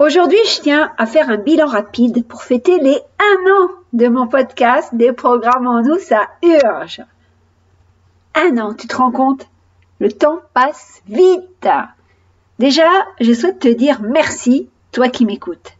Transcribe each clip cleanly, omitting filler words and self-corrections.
Aujourd'hui, je tiens à faire un bilan rapide pour fêter les 1 an de mon podcast Déprogrammons-nous, ça urge. 1 an, tu te rends compte? Le temps passe vite. Déjà, je souhaite te dire merci, toi qui m'écoutes.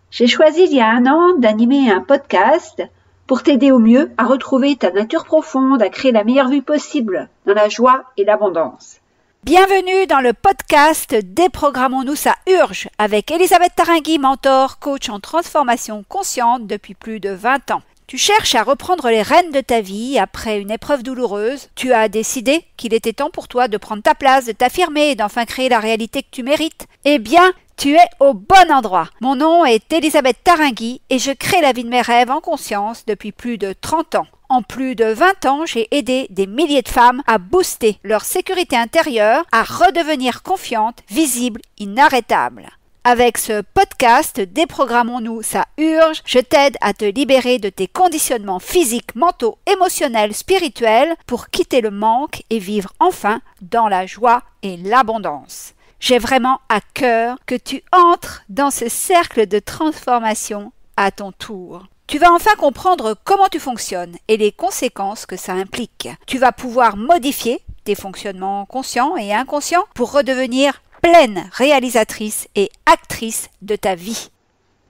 J'ai choisi il y a 1 an d'animer un podcast pour t'aider au mieux à retrouver ta nature profonde, à créer la meilleure vie possible dans la joie et l'abondance. Bienvenue dans le podcast Déprogrammons-nous, ça urge avec Elisabeth Tarringui, mentor, coach en transformation consciente depuis plus de 20 ans. Tu cherches à reprendre les rênes de ta vie après une épreuve douloureuse. Tu as décidé qu'il était temps pour toi de prendre ta place, de t'affirmer et d'enfin créer la réalité que tu mérites. Eh bien, tu es au bon endroit. Mon nom est Elisabeth Tarringui et je crée la vie de mes rêves en conscience depuis plus de 30 ans. En plus de 20 ans, j'ai aidé des milliers de femmes à booster leur sécurité intérieure, à redevenir confiantes, visibles, inarrêtables. Avec ce podcast Déprogrammons-nous, ça urge, je t'aide à te libérer de tes conditionnements physiques, mentaux, émotionnels, spirituels pour quitter le manque et vivre enfin dans la joie et l'abondance. J'ai vraiment à cœur que tu entres dans ce cercle de transformation à ton tour. Tu vas enfin comprendre comment tu fonctionnes et les conséquences que ça implique. Tu vas pouvoir modifier tes fonctionnements conscients et inconscients pour redevenir pleine réalisatrice et actrice de ta vie.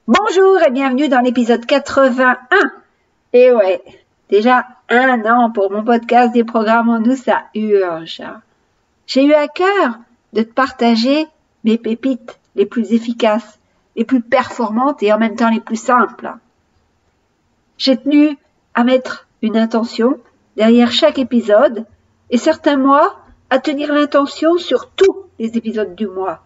Bonjour et bienvenue dans l'épisode 81. Et ouais, déjà 1 an pour mon podcast Déprogrammons-nous, ça urge. J'ai eu à cœur de te partager mes pépites les plus efficaces, les plus performantes et en même temps les plus simples. J'ai tenu à mettre une intention derrière chaque épisode et certains mois à tenir l'intention sur tous les épisodes du mois.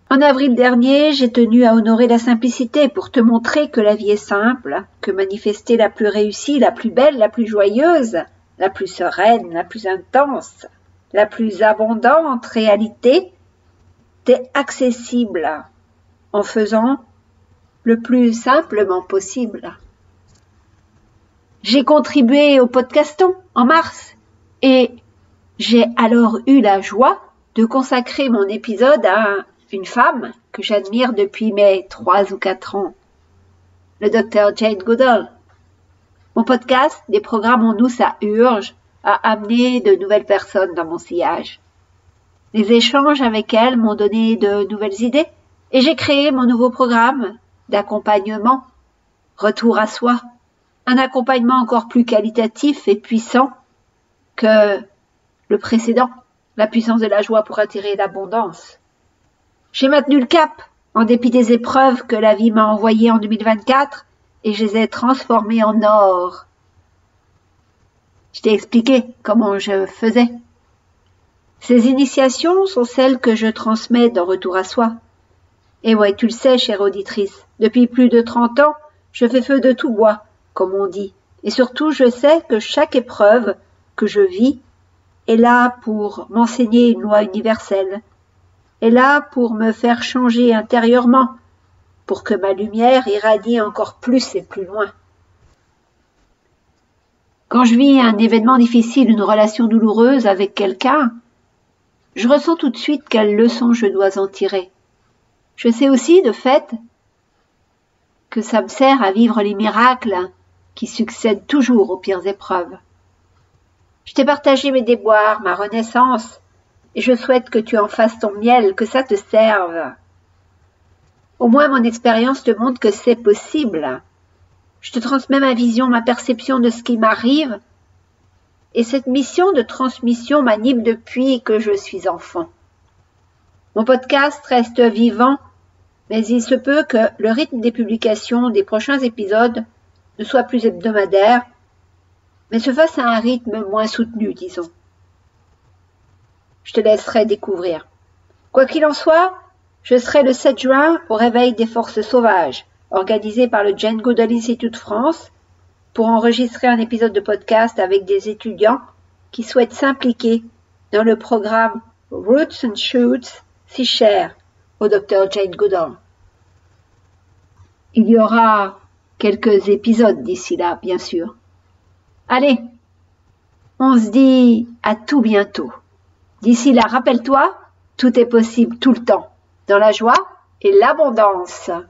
En avril dernier, j'ai tenu à honorer la simplicité pour te montrer que la vie est simple, que manifester la plus réussie, la plus belle, la plus joyeuse, la plus sereine, la plus intense, la plus abondante réalité t'est accessible en faisant le plus simplement possible. J'ai contribué au podcaston en mars et j'ai alors eu la joie de consacrer mon épisode à une femme que j'admire depuis mes 3 ou 4 ans, le Dr Jane Goodall. Mon podcast Déprogrammons-nous, ça urge a amené de nouvelles personnes dans mon sillage. Les échanges avec elle m'ont donné de nouvelles idées et j'ai créé mon nouveau programme d'accompagnement, Retour à soi, un accompagnement encore plus qualitatif et puissant que le précédent, la puissance de la joie pour attirer l'abondance. J'ai maintenu le cap en dépit des épreuves que la vie m'a envoyées en 2024 et je les ai transformées en or. Je t'ai expliqué comment je faisais. Ces initiations sont celles que je transmets dans Retour à soi. Et ouais, tu le sais, chère auditrice, depuis plus de 30 ans, je fais feu de tout bois, comme on dit. Et surtout, je sais que chaque épreuve que je vis est là pour m'enseigner une loi universelle, est là pour me faire changer intérieurement, pour que ma lumière irradie encore plus et plus loin. Quand je vis un événement difficile, une relation douloureuse avec quelqu'un, je ressens tout de suite quelle leçon je dois en tirer. Je sais aussi, de fait, que ça me sert à vivre les miracles qui succèdent toujours aux pires épreuves. Je t'ai partagé mes déboires, ma renaissance, et je souhaite que tu en fasses ton miel, que ça te serve. Au moins mon expérience te montre que c'est possible. Je te transmets ma vision, ma perception de ce qui m'arrive, et cette mission de transmission m'anime depuis que je suis enfant. Mon podcast reste vivant, mais il se peut que le rythme des publications des prochains épisodes ne soit plus hebdomadaire, mais se fasse à un rythme moins soutenu, disons. Je te laisserai découvrir. Quoi qu'il en soit, je serai le 7 juin au Réveil des Forces Sauvages, organisé par le Jane Goodall Institute France, pour enregistrer un épisode de podcast avec des étudiants qui souhaitent s'impliquer dans le programme Roots and Shoots, si cher au Dr Jane Goodall. Il y aura quelques épisodes d'ici là, bien sûr. Allez, on se dit à tout bientôt. D'ici là, rappelle-toi, tout est possible tout le temps, dans la joie et l'abondance.